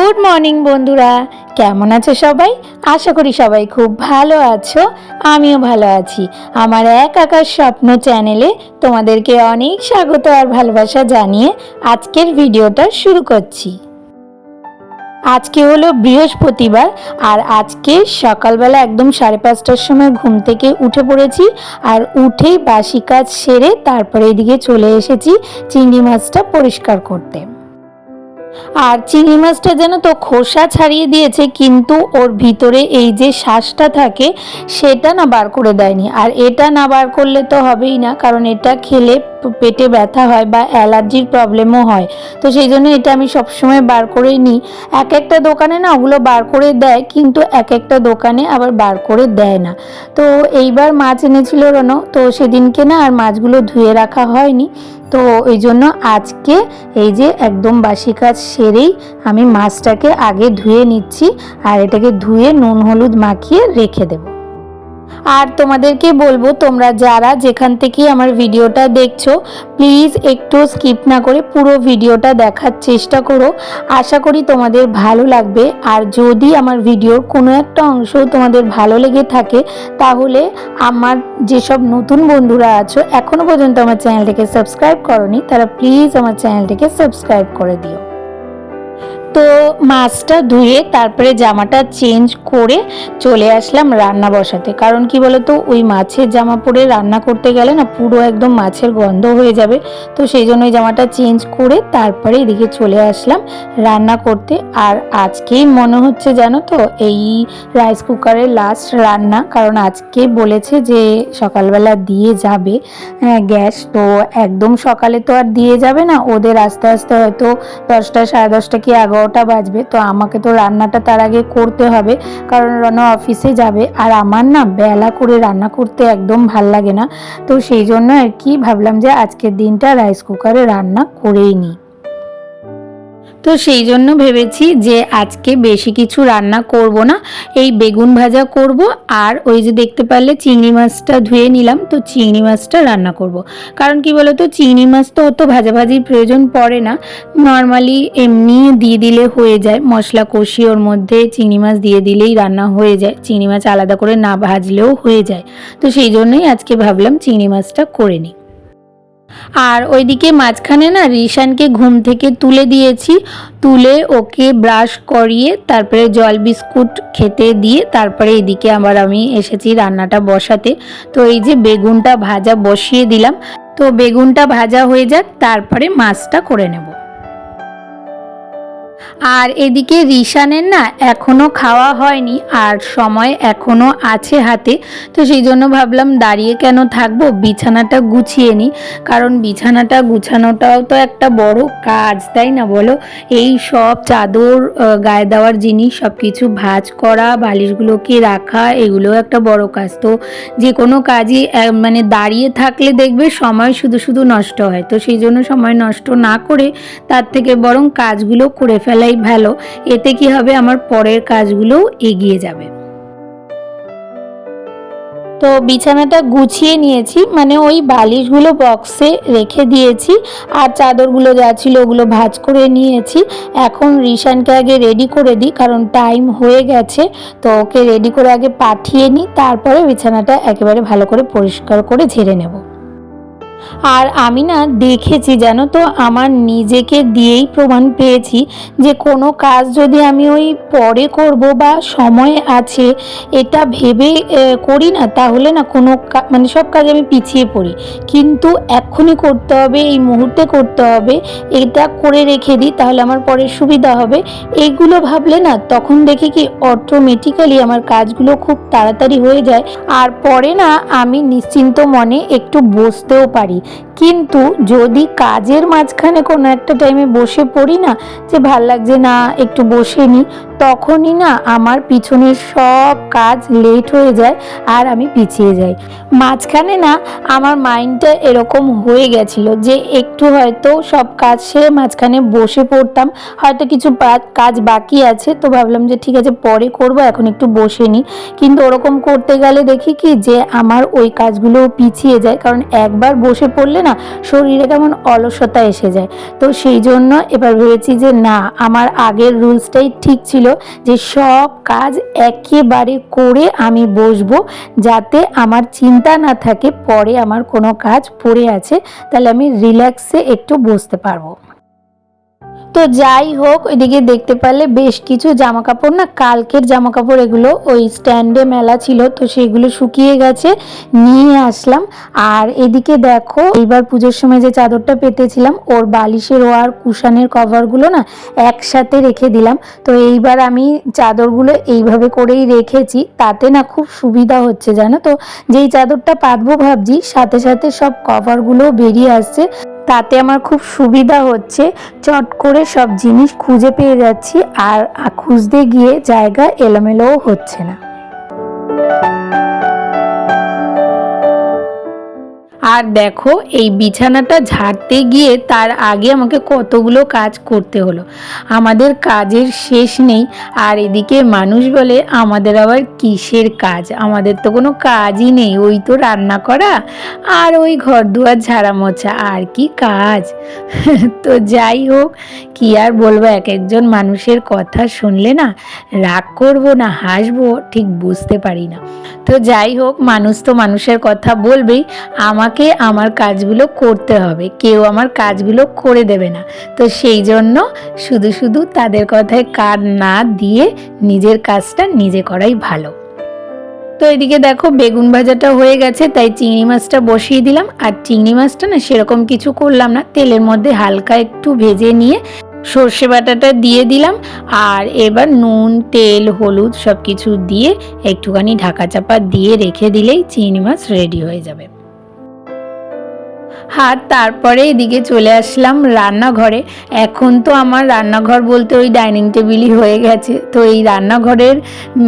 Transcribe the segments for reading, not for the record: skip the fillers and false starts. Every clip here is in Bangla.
গুড মর্নিং বন্ধুরা, কেমন আছো সবাই? আশা করি সবাই খুব ভালো আছো। আমিও ভালো আছি। আমার এক আকাশ স্বপ্ন চ্যানেলে তোমাদেরকে অনেক স্বাগত আর ভালোবাসা জানিয়ে আজকের ভিডিওটা শুরু করছি। আজকে হলো বৃহস্পতিবার আর আজকে সকালবেলা একদম 5:30টার সময় ঘুম থেকে উঠে পড়েছি। আর উঠেই বাসি কাজ সেরে তারপরে এদিকে চলে এসেছি চিংড়ি মাছটা পরিষ্কার করতে। আর চিংড়ি মাছটা যেন তো খোসা ছাড়িয়ে দিয়েছে, কিন্তু ওর ভিতরে এই যে শ্বাসটা থাকে সেটা না বার করে দেয়নি। আর এটা না বার করলে তো হবেই না, কারণ এটা খেলে পেটে ব্যথা হয় বা অ্যালার্জির প্রবলেমও হয়। তো সেই জন্য এটা আমি সবসময় বার করেই নিই। এক একটা দোকানে না ওগুলো বার করে দেয়, কিন্তু এক একটা দোকানে আবার বার করে দেয় না। তো এইবার মাছ এনেছিল রনো, তো সেদিনকে না আর মাছগুলো ধুয়ে রাখা হয়নি। তো ওই জন্য আজকে এই যে একদম বাসি কাজ সেরেই আমি মাছটাকে আগে ধুয়ে নিচ্ছি আর এটাকে ধুয়ে নুন হলুদ মাখিয়ে রেখে দেব। আর তোমাদেরকে বলবো, তোমরা যারা যেখান থেকে আমার ভিডিওটা দেখছো প্লিজ একটু স্কিপ না করে পুরো ভিডিওটা দেখার চেষ্টা করো। আশা করি তোমাদের ভালো লাগবে। আর যদি আমার ভিডিওর কোনো একটা অংশ তোমাদের ভালো লেগে থাকে তাহলে আমার যেসব নতুন বন্ধুরা আছো এখনো পর্যন্ত আমার চ্যানেলটাকে সাবস্ক্রাইব করোনি, তারা প্লিজ আমার চ্যানেলটাকে সাবস্ক্রাইব করে দিও। তো মাছটা ধুয়ে তারপরে জামাটা চেঞ্জ করে চলে আসলাম রান্না বসাতে। কারণ কি বলতো, ওই মাছের জামা পরে রান্না করতে গেলে না পুরো একদম মাছের গন্ধ হয়ে যাবে। তো সেই জন্য ওই জামাটা চেঞ্জ করে তারপরে এদিকে চলে আসলাম রান্না করতে। আর আজকেই মনে হচ্ছে জানো তো এই রাইস কুকারের লাস্ট রান্না, কারণ আজকে বলেছে যে সকালবেলা দিয়ে যাবে গ্যাস। তো একদম সকালে তো আর দিয়ে যাবে না, ওদের আস্তে আস্তে হয়তো 10টা 10:30 কি 11টা বাজবে। তো আমাকে তো রান্নাটা তার আগে করতে হবে, কারণ রনো অফিসে যাবে। আর আমার না বেলা করে রান্না করতে একদম ভাল লাগে না। তো সেই জন্য আর কি ভাবলাম যে আজকের দিনটা রাইস কুকারে রান্না করেই নিই। তো সেই জন্য ভেবেছি যে আজকে বেশি কিছু রান্না করব না, এই বেগুন ভাজা করব। আর ওই যে দেখতে পারলে চিংড়ি মাছটা ধুয়ে নিলাম, তো চিংড়ি মাছটা রান্না করব। কারণ কি বলতো, চিংড়ি মাছ তো অত ভাজাভাজির প্রয়োজন পড়ে না, নর্মালি এমনি দিয়ে দিলে হয়ে যায়। মশলা কষিয়ে ওর মধ্যে চিংড়ি মাছ দিয়ে দিলেই রান্না হয়ে যায়, চিংড়ি মাছ আলাদা করে না ভাজলেও হয়ে যায়। তো সেই জন্যই আজকে ভাবলাম চিংড়ি মাছটা করে নিই। আর ওইদিকে মাঝখানে না রিশানকে ঘুম থেকে তুলে দিয়েছি, তুলে ওকে ব্রাশ করিয়ে তারপরে জল বিস্কুট খেতে দিয়ে তারপরে এদিকে আবার আমি এসেছি রান্নাটা বসাতে। তো এই যে বেগুনটা ভাজা বসিয়ে দিলাম, তো বেগুনটা ভাজা হয়ে যাক তারপরে মাছটা করে নেব। আর এদিকে রিশানের না এখনো খাওয়া হয়নি আর সময় এখনো আছে হাতে। তো সেই জন্য ভাবলাম দাঁড়িয়ে কেন থাকবো, বিছানাটা গুছিয়ে নিই। কারণ বিছানাটা গুছানোটাও তো একটা বড় কাজ, তাই না বলো? এই সব চাদর, গায়ে দেওয়ার জিনিস সব কিছু ভাঁজ করা, বালিশগুলোকে রাখা, এগুলোও একটা বড় কাজ। তো যে কোনো কাজই মানে দাঁড়িয়ে থাকলে দেখবে সময় শুধু শুধু নষ্ট হয়। তো সেই জন্য সময় নষ্ট না করে তার থেকে বরং কাজগুলো করে ফেলাই ভালো। এতে কি হবে, আমার পরের কাজগুলোও এগিয়ে যাবে। তো বিছানাটা গুছিয়ে নিয়েছি, মানে ওই বালিশগুলো বক্সে রেখে দিয়েছি আর চাদরগুলো যা ছিল ওগুলো ভাঁজ করে নিয়েছি। এখন রিশানকে আগে রেডি করে দিই, কারণ টাইম হয়ে গেছে। তো ওকে রেডি করে আগে পাঠিয়ে নিই, তারপরে বিছানাটা একেবারে ভালো করে পরিষ্কার করে ঝেড়ে নেব। আর আমি না দেখেছি জানো তো, আমার নিজেকে দিয়েই প্রমাণ পেয়েছি যে কোনো কাজ যদি আমি ওই পরে করব বা সময় আছে এটা ভেবে করি না, তাহলে না কোনো মানে সব কাজ আমি পিছিয়ে পড়ি। কিন্তু এক্ষুনি করতে হবে, এই মুহূর্তে করতে হবে, এটা করে রেখে দিই তাহলে আমার পরে সুবিধা হবে। এইগুলো ভাবলে না তখন দেখি কি অটোমেটিক্যালি আমার কাজগুলো খুব তাড়াতাড়ি হয়ে যায়। আর পরে না আমি নিশ্চিন্ত মনে একটু বসতেও পারি। কিন্তু যদি কাজের মাঝখানে কোনো একটা টাইমে বসে পড়ি না, যে ভাল লাগছে না একটু বসে নিই, তখনই না আমার পিছনের সব কাজ লেট হয়ে যায় আর আমি পিছিয়ে যাই। মাঝখানে না আমার মাইন্ডটা এরকম হয়ে গেছিলো যে একটু হয়তো সব কাজ সেরে মাঝখানে বসে পড়তাম, হয়তো কিছু কাজ বাকি আছে, তো ভাবলাম যে ঠিক আছে পরে করব, এখন একটু বসে নিই। কিন্তু ওরকম করতে গেলে দেখি কি যে আমার ওই কাজগুলো পিছিয়ে যায়, কারণ একবার বসে পড়লে না না শরীরে কেমন অলসতা এসে যায়। তো সেই জন্য এবার ভেবেছি যে না, আমার আগের রুলসটাই ঠিক ছিল যে সব কাজ একেবারে করে আমি বসবো, যাতে আমার চিন্তা না থাকে পরে আমার কোনো কাজ পড়ে আছে, তাহলে আমি রিল্যাক্সে একটু বসতে পারবো। তো যাই হোক, ওইদিকে দেখতে পারলে বেশ কিছু জামা কাপড় না, কালকের জামা কাপড়, এগুলো ওই স্ট্যান্ডে মেলা ছিল, তো সেগুলো শুকিয়ে গেছে, নিয়ে আসলাম। আর এদিকে দেখো, এইবার পুজোর সময় যে চাদরটা পেতেছিলাম ওর বালিশের ও আর কুশানের কভারগুলো না একসাথে রেখে দিলাম। তো এইবার আমি চাদরগুলো এইভাবে করেই রেখেছি, তাতে না খুব সুবিধা হচ্ছে, জানো তো। যেই চাদরটা পাতবো ভাবছি, সাথে সাথে সব কভারগুলো বেরিয়ে আসছে, তাতে আমার খুব সুবিধা হচ্ছে, চট করে সব জিনিস খুঁজে পেয়ে যাচ্ছি, আর খুঁজতে গিয়ে জায়গা এলোমেলোও হচ্ছে না। আর দেখো, এই বিছানাটা ঝাড়তে গিয়ে তার আগে আমাকে কতগুলো কাজ করতে হলো। আমাদের কাজের শেষ নেই। আর এদিকে মানুষ বলে আমাদের আবার কিসের কাজ, আমাদের তো কোনো কাজই নেই, ওই তো রান্না করা আর ওই ঘর দুয়ার ঝাড়া মোছা, আর কি কাজ। তো যাই হোক, কি আর বলবো, এক একজন মানুষের কথা শুনলে না রাগ করবো না হাসবো ঠিক বুঝতে পারি না। তো যাই হোক, মানুষ তো মানুষের কথা বলবেই, আমাকে আমার কাজগুলো করতে হবে, কেউ আমার কাজগুলো করে দেবে না। তো সেই জন্য শুধু শুধু তাদের কথায় কান না দিয়ে নিজের কাজটা নিজে করাই ভালো। তো এদিকে দেখো, বেগুন ভাজাটা হয়ে গেছে, তাই চিংড়ি মাছটা বসিয়ে দিলাম। আর চিংড়ি মাছটা না সেরকম কিছু করলাম না, তেলের মধ্যে হালকা একটু ভেজে নিয়ে সর্ষে বাটাটা দিয়ে দিলাম। আর এবার নুন, তেল, হলুদ সব কিছু দিয়ে একটুখানি ঢাকা চাপা দিয়ে রেখে দিলেই চিংড়ি মাছ রেডি হয়ে যাবে। আর তারপরে এদিকে চলে আসলাম রান্নাঘরে। এখন তো আমার রান্নাঘর বলতে ওই ডাইনিং টেবিলই হয়ে গেছে। তো এই রান্নাঘরের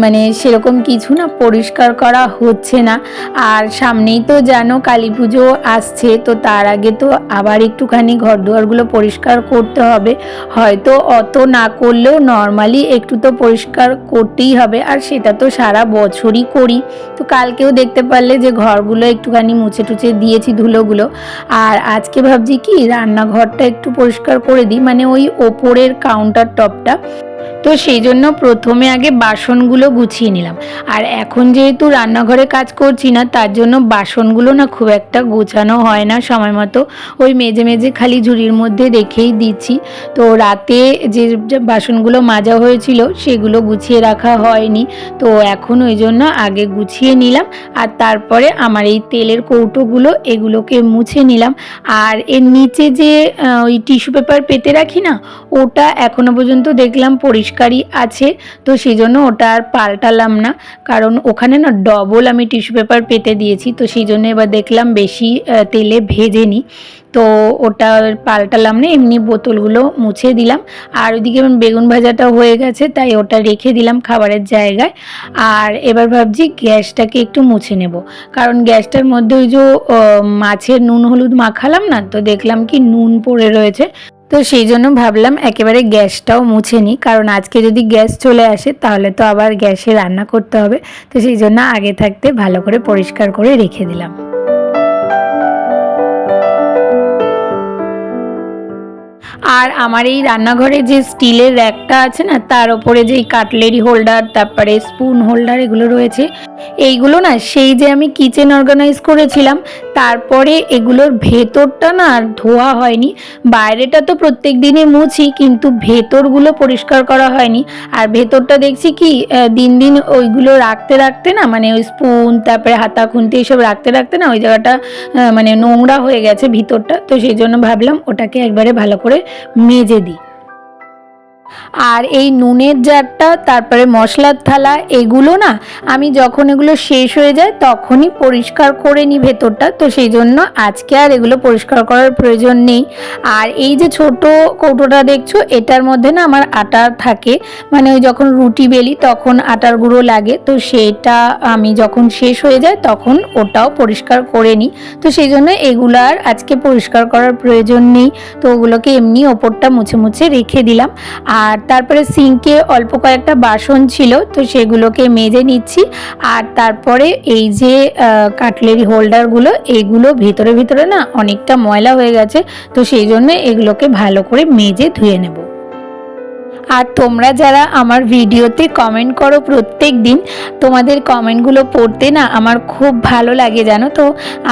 মানে সেরকম কিছু না পরিষ্কার করা হচ্ছে না। আর সামনেই তো জানো কালী পুজো আসছে, তো তার আগে তো আবার একটুখানি ঘর দুয়ারগুলো পরিষ্কার করতে হবে। হয়তো অত না করলেও নর্মালি একটু তো পরিষ্কার করতেই হবে, আর সেটা তো সারা বছরই করি। তো কালকেও দেখতে পারলে যে ঘরগুলো একটুখানি মুছে টুছে দিয়েছি ধুলোগুলো। আর আজকে ভাবছি কি রান্নাঘরটা একটু পরিষ্কার করে দিই, মানে ওই ওপরের কাউন্টার টপটা। তো সেই জন্য প্রথমে আগে বাসনগুলো গুছিয়ে নিলাম। আর এখন যেহেতু রান্নাঘরে কাজ করছি না, তার জন্য বাসনগুলো না খুব একটা গোছানো হয় না সময় মতো, ওই মেজে মেজে খালি ঝুড়ির মধ্যে রেখেই দিচ্ছি। তো রাতে যে বাসনগুলো মাজা হয়েছিল সেগুলো গুছিয়ে রাখা হয়নি, তো এখন ওই জন্য আগে গুছিয়ে নিলাম। আর তারপরে আমার এই তেলের কৌটোগুলো এগুলোকে মুছে নিলাম। আর এর নিচে যে ওই টিস্যু পেপার পেতে রাখি না, ওটা এখনো পর্যন্ত দেখলাম পরিষ্কারই আছে, তো সেই জন্য ওটা আর পাল্টালাম না, কারণ ওখানে না ডবল আমি টিস্যু পেপার পেতে দিয়েছি। তো সেই জন্য এবার দেখলাম বেশি তেলে ভেজেনি, তো ওটা পাল্টালাম না, এমনি বোতলগুলো মুছে দিলাম। আর ওইদিকে বেগুন ভাজাটা হয়ে গেছে, তাই ওটা রেখে দিলাম খাবারের জায়গায়। আর এবার ভাবছি গ্যাসটাকে একটু মুছে নেব, কারণ গ্যাসটার মধ্যে ওই যে মাছের নুন হলুদ মাখালাম না, তো দেখলাম কি নুন পড়ে রয়েছে। তো সেই জন্য ভাবলাম একেবারে গ্যাসটাও মুছে নিই, কারণ আজকে যদি গ্যাস চলে আসে তাহলে তো আবার গ্যাসে রান্না করতে হবে। তো সেই জন্য আগে থাকতে ভালো করে পরিষ্কার করে রেখে দিলাম। আর আমার এই রান্নাঘরে যে স্টিলের র্যাকটা আছে না, তার ওপরে যেই কাটলেরি হোল্ডার, তারপরে স্পুন হোল্ডার এগুলো রয়েছে, এইগুলো না সেই যে আমি কিচেন অর্গানাইজ করেছিলাম, তারপরে এগুলোর ভেতরটা না আর ধোয়া হয়নি। বাইরেটা তো প্রত্যেক দিনই মুছি, কিন্তু ভেতরগুলো পরিষ্কার করা হয়নি। আর ভেতরটা দেখছি কি দিন দিন ওইগুলো রাখতে রাখতে না, মানে ওই স্পুন তারপরে হাতা খুন্তি এইসব রাখতে রাখতে না ওই জায়গাটা মানে নোংরা হয়ে গেছে ভিতরটা। তো সেই জন্য ভাবলাম ওটাকে একবারে ভালো করে মেজে দিই। আর এই নুনের জারটা, তারপরে মশলার থালা, এগুলো না আমি যখন এগুলো শেষ হয়ে যায় তখনই পরিষ্কার করে নিই ভেতরটা। তো সেই জন্য আজকে আর এগুলো পরিষ্কার করার প্রয়োজন নেই। আর এই যে ছোট কৌটোটা দেখছো, এটার মধ্যে না আমার আটা থাকে, মানে ওই যখন রুটি বেলি তখন আটার গুঁড়ো লাগে, তো সেটা আমি যখন শেষ হয়ে যায় তখন ওটাও পরিষ্কার করে নিই। তো সেই জন্য এগুলো আর আজকে পরিষ্কার করার প্রয়োজন নেই, তো ওগুলোকে এমনি ওপরটা মুছে মুছে রেখে দিলাম। আর তারপরে সিঙ্কে অল্প কয়েকটা বাসন ছিল, তো সেগুলোকে মেজে নিচ্ছি। আর তারপরে এই যে কাটলেরি হোল্ডারগুলো, এইগুলো ভিতরে ভিতরে না অনেকটা ময়লা হয়ে গেছে, তো সেই জন্য এগুলোকে ভালো করে মেজে ধুয়ে নেব। আর তোমরা যারা আমার ভিডিওতে কমেন্ট করো প্রত্যেক দিন, তোমাদের কমেন্টগুলো পড়তে না আমার খুব ভালো লাগে, জানো তো।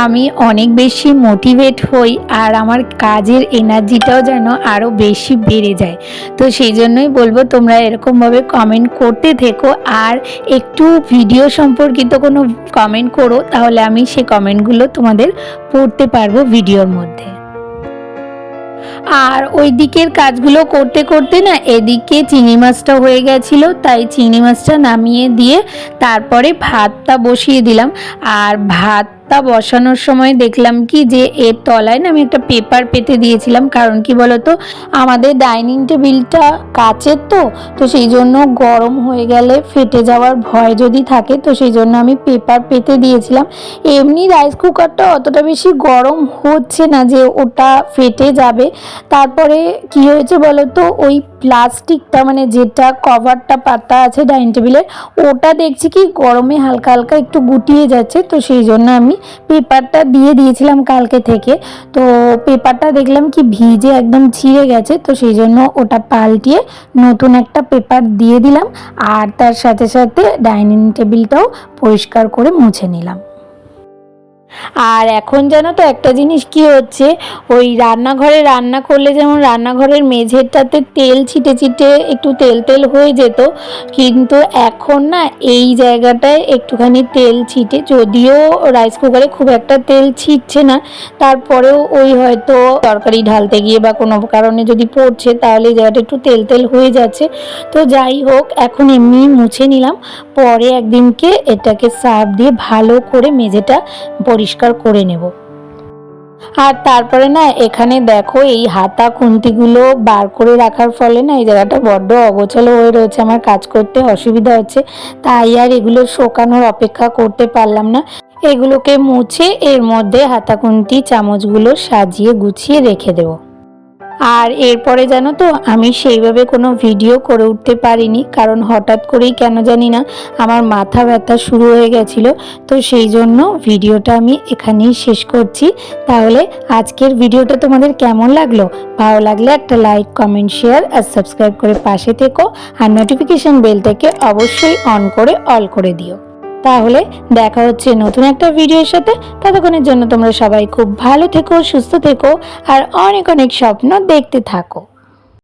আমি অনেক বেশি মোটিভেট হই আর আমার কাজের এনার্জিটাও যেন আরও বেশি বেড়ে যায়। তো সেই জন্যই বলবো তোমরা এরকমভাবে কমেন্ট করতে থেকো, আর একটু ভিডিও সম্পর্কিত কোনো কমেন্ট করো, তাহলে আমি সেই কমেন্টগুলো তোমাদের পড়তে পারবো ভিডিওর মধ্যে। আর ওই দিকের কাজগুলো করতে করতে না এদিকে চিংড়ি মাছটা হয়ে গেছিলো, তাই চিংড়ি মাছটা নামিয়ে দিয়ে তারপরে ভাতটা বসিয়ে দিলাম। আর ভাতটা বসানোর সময় দেখলাম কি যে এর তলায় না আমি একটা পেপার পেতে দিয়েছিলাম, কারণ কি বলতো আমাদের ডাইনিং টেবিলটা কাচের, তো সেই জন্য গরম হয়ে গেলে ফেটে যাওয়ার ভয় যদি থাকে, তো সেই জন্য আমি পেপার পেতে দিয়েছিলাম। এমনি রাইস কুকারটা অতটা বেশি গরম হচ্ছে না যে ওটা ফেটে যাবে। তারপরে কি হয়েছে বলতো, ওই প্লাস্টিকটা মানে যেটা কভারটা পাতা আছে ডাইনিং টেবিলের, ওটা দেখছি কি গরমে হালকা হালকা একটু গুটিয়ে যাচ্ছে, তো সেই জন্য আমি পেপারটা দিয়ে দিয়েছিলাম কালকে থেকে। তো পেপারটা দেখলাম কি ভিজে একদম ছিঁড়ে গেছে, তো সেই জন্য ওটা পাল্টিয়ে নতুন একটা পেপার দিয়ে দিলাম। আর তার সাথে সাথে ডাইনিং টেবিলটাও পরিষ্কার করে মুছে নিলাম। আর এখন জানো তো একটা জিনিস কি হচ্ছে, ওই রান্নাঘরে রান্না করলে যেমন রান্নাঘরের মেঝেটাতে তেল ছিটে ছিটে একটু তেল তেল হয়ে যেত, কিন্তু এখন না এই জায়গাটায় একটুখানি তেল ছিটে, যদিও রাইস কুকারে খুব একটা তেল ছিটছে না, তারপরেও ওই হয়তো তরকারি ঢালতে গিয়ে বা কোনো কারণে যদি পড়ছে তাহলে এই জায়গাটা একটু তেল তেল হয়ে যাচ্ছে। তো যাই হোক, এখন এমনি মুছে নিলাম, পরে একদিনকে এটাকে সার্ফ দিয়ে ভালো করে মেঝেটা পরিষ্কার করে নেব। আর তারপরে না এখানে দেখো এই হাতা খুন্তিগুলো বার করে রাখার ফলে না এই জায়গাটা বড্ড অগোছালো হয়ে রয়েছে, আমার কাজ করতে অসুবিধা হচ্ছে, তাই আর এগুলো শোকানোর অপেক্ষা করতে পারলাম না। এগুলোকে মুছে এর মধ্যে হাতা খুন্তি চামচগুলো সাজিয়ে গুছিয়ে রেখে দেবো। আর এরপরে জানো তো আমি সেইভাবে কোনো ভিডিও করে উঠতে পারিনি, কারণ হঠাৎ করেই কেন জানি না আমার মাথা ব্যথা শুরু হয়ে গেছিলো, তো সেই জন্য ভিডিওটা আমি এখানেই শেষ করছি। তাহলে আজকের ভিডিওটা তোমাদের কেমন লাগলো? ভালো লাগলে একটা লাইক, কমেন্ট, শেয়ার আর সাবস্ক্রাইব করে পাশে থেকো, আর নোটিফিকেশন বেলটাকে অবশ্যই অন করে অল করে দিও। তাহলে দেখা হচ্ছে নতুন একটা ভিডিওর সাথে। ততক্ষণের জন্য তোমরা সবাই খুব ভালো থেকো, সুস্থ থেকো আর অনেক অনেক স্বপ্ন দেখতে থাকো।